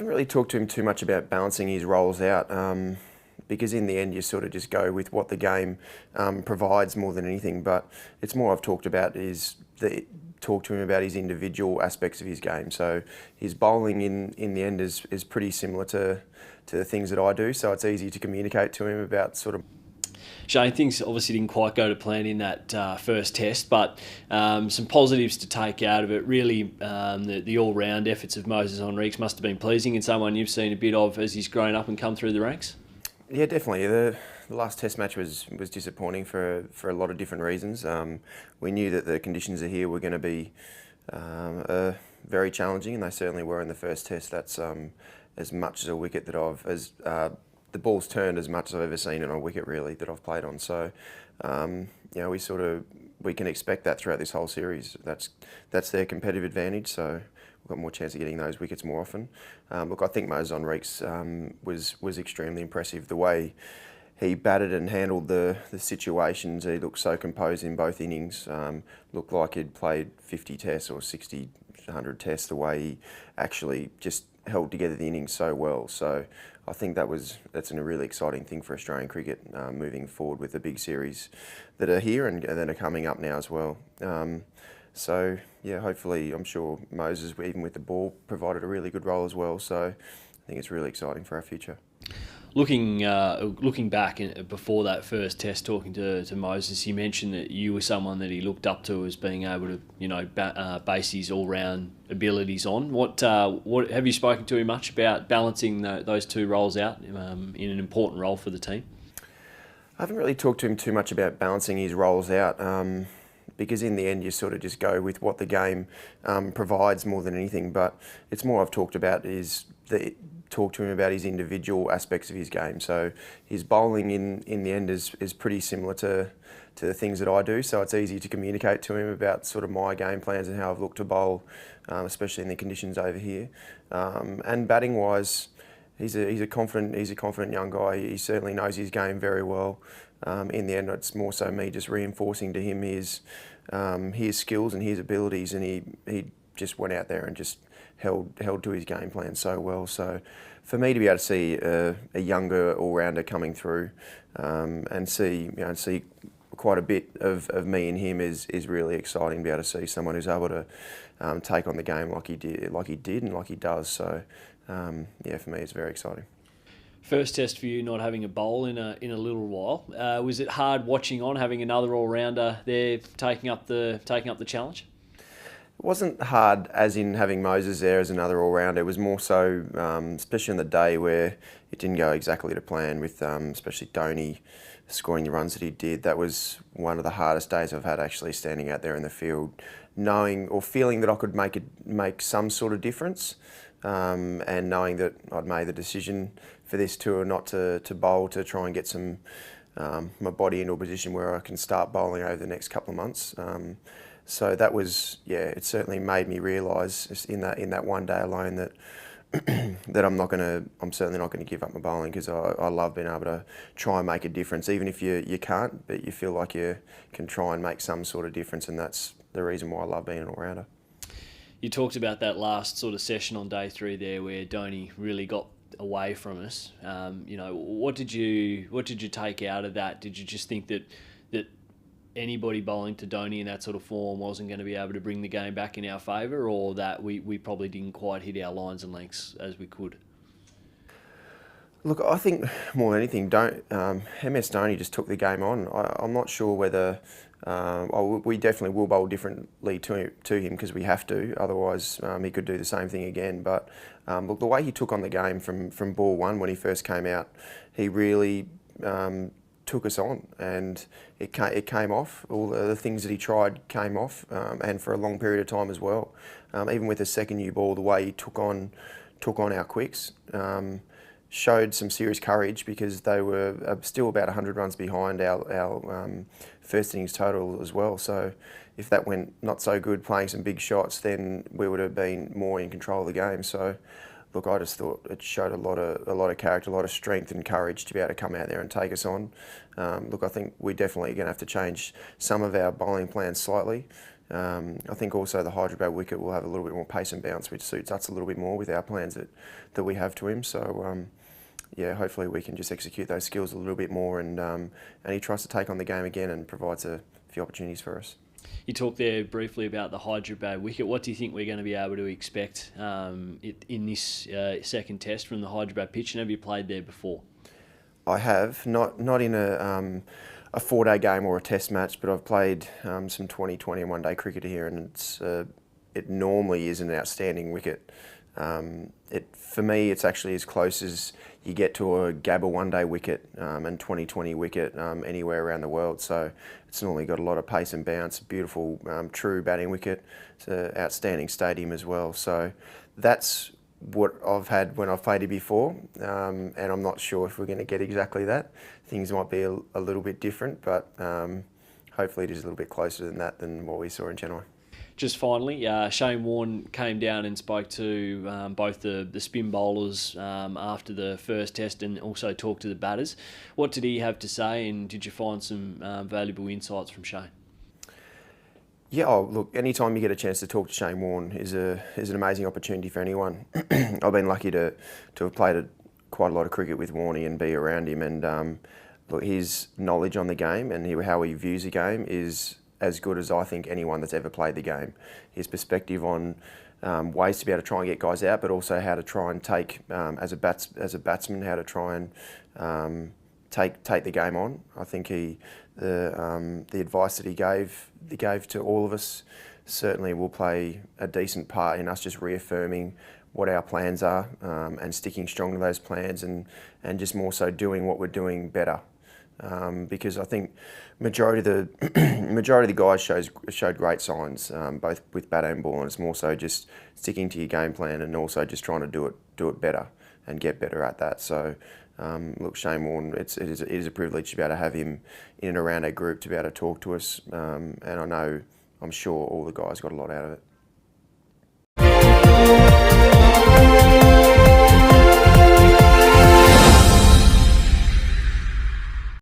haven't really talked to him too much about balancing his roles out because in the end you sort of just go with what the game provides more than anything. But it's more I've talked about is talk to him about his individual aspects of his game. So his bowling in the end is pretty similar to the things that I do. So it's easy to communicate to him about sort of. Shane, things obviously didn't quite go to plan in that first test, but some positives to take out of it. Really, the all-round efforts of Moses Henriques must have been pleasing, and someone you've seen a bit of as he's grown up and come through the ranks. Yeah, definitely. The last test match was disappointing for a lot of different reasons. We knew that the conditions here were going to be very challenging, and they certainly were in the first test. That's as much as a wicket that the ball's turned as much as I've ever seen on a wicket really that I've played on. So, we can expect that throughout this whole series. That's their competitive advantage. So we've got more chance of getting those wickets more often. Look, I think Moses Henriques was extremely impressive. The way he batted and handled the situations, he looked so composed in both innings. Looked like he'd played 50 tests or 60, 100 tests. The way he actually just held together the innings so well. So I think that's a really exciting thing for Australian cricket moving forward with the big series that are here and that are coming up now as well. So yeah, hopefully, I'm sure Moses, even with the ball, provided a really good role as well. So I think it's really exciting for our future. Looking back before that first test, talking to Moses, he mentioned that you were someone that he looked up to as being able to, base his all-round abilities on. What have you spoken to him much about balancing those two roles out in an important role for the team? I haven't really talked to him too much about balancing his roles out because in the end you sort of just go with what the game provides more than anything. But it's more I've talked about is talk to him about his individual aspects of his game. So his bowling in the end is pretty similar to the things that I do. So it's easy to communicate to him about sort of my game plans and how I've looked to bowl, especially in the conditions over here. And batting wise, he's a confident young guy. He certainly knows his game very well. In the end, it's more so me just reinforcing to him his skills and his abilities, and he just went out there and just held to his game plan so well. So for me to be able to see a younger all-rounder coming through and see quite a bit of me in him is really exciting to be able to see someone who's able to take on the game like he did and like he does. So yeah, for me it's very exciting. First test for you, not having a bowl in a little while. Was it hard watching on having another all-rounder there taking up the challenge? It wasn't hard as in having Moses there as another all-rounder. It was more so, especially on the day where it didn't go exactly to plan with especially Dhoni scoring the runs that he did. That was one of the hardest days I've had actually standing out there in the field, knowing or feeling that I could make some sort of difference and knowing that I'd made the decision for this tour not to bowl, to try and get my body into a position where I can start bowling over the next couple of months. So that was, yeah, it certainly made me realise in that one day alone that that I'm certainly not going to give up my bowling, because I love being able to try and make a difference, even if you can't, but you feel like you can try and make some sort of difference, and that's the reason why I love being an all-rounder. You talked about that last sort of session on day 3 there where Dhoni really got away from us. What did you take out of that? Did you just think that anybody bowling to Dhoni in that sort of form wasn't going to be able to bring the game back in our favour, or that we probably didn't quite hit our lines and lengths as we could? Look, I think more than anything, MS Dhoni just took the game on. I'm not sure whether we definitely will bowl differently to him because we have to. Otherwise, he could do the same thing again. But look, the way he took on the game from ball 1 when he first came out, he really took us on, and it came off. All the things that he tried came off, and for a long period of time as well. Even with the second new ball, the way he took on our quicks. Showed some serious courage, because they were still about 100 runs behind our first innings total as well. So if that went not so good, playing some big shots, then we would have been more in control of the game. So look, I just thought it showed a lot of character, a lot of strength and courage to be able to come out there and take us on. Look, I think we're definitely going to have to change some of our bowling plans slightly. I think also the Hyderabad wicket will have a little bit more pace and bounce, which suits us a little bit more with our plans that we have to him. So yeah, hopefully we can just execute those skills a little bit more, and he tries to take on the game again and provides a few opportunities for us. You talked there briefly about the Hyderabad wicket. What do you think we're going to be able to expect in this second test from the Hyderabad pitch? And have you played there before? I have, not in a 4-day game or a test match, but I've played some 2020 and one-day cricket here, and it normally is an outstanding wicket. For me, it's actually as close as you get to a Gabba one-day wicket and 2020 wicket anywhere around the world. So it's normally got a lot of pace and bounce, beautiful, true batting wicket. It's an outstanding stadium as well. So that's what I've had when I've played it before, and I'm not sure if we're going to get exactly that. Things might be a little bit different, but hopefully it is a little bit closer than that than what we saw in Chennai. Just finally, Shane Warne came down and spoke to both the spin bowlers after the first test, and also talked to the batters. What did he have to say, and did you find some valuable insights from Shane? Yeah, look, anytime you get a chance to talk to Shane Warne is an amazing opportunity for anyone. I've been lucky to have played quite a lot of cricket with Warney and be around him, and look, his knowledge on the game and how he views the game is as good as I think anyone that's ever played the game. His perspective on ways to be able to try and get guys out, but also how to try and take, as a batsman, how to try and take the game on. I think the advice that he gave to all of us certainly will play a decent part in us just reaffirming what our plans are, and sticking strong to those plans, and just more so doing what we're doing better. Because I think majority of the guys showed great signs, both with bat and ball, and it's more so just sticking to your game plan and also just trying to do it better and get better at that. So look, Shane Warne, it is a privilege to be able to have him in and around our group to be able to talk to us, and I'm sure all the guys got a lot out of it.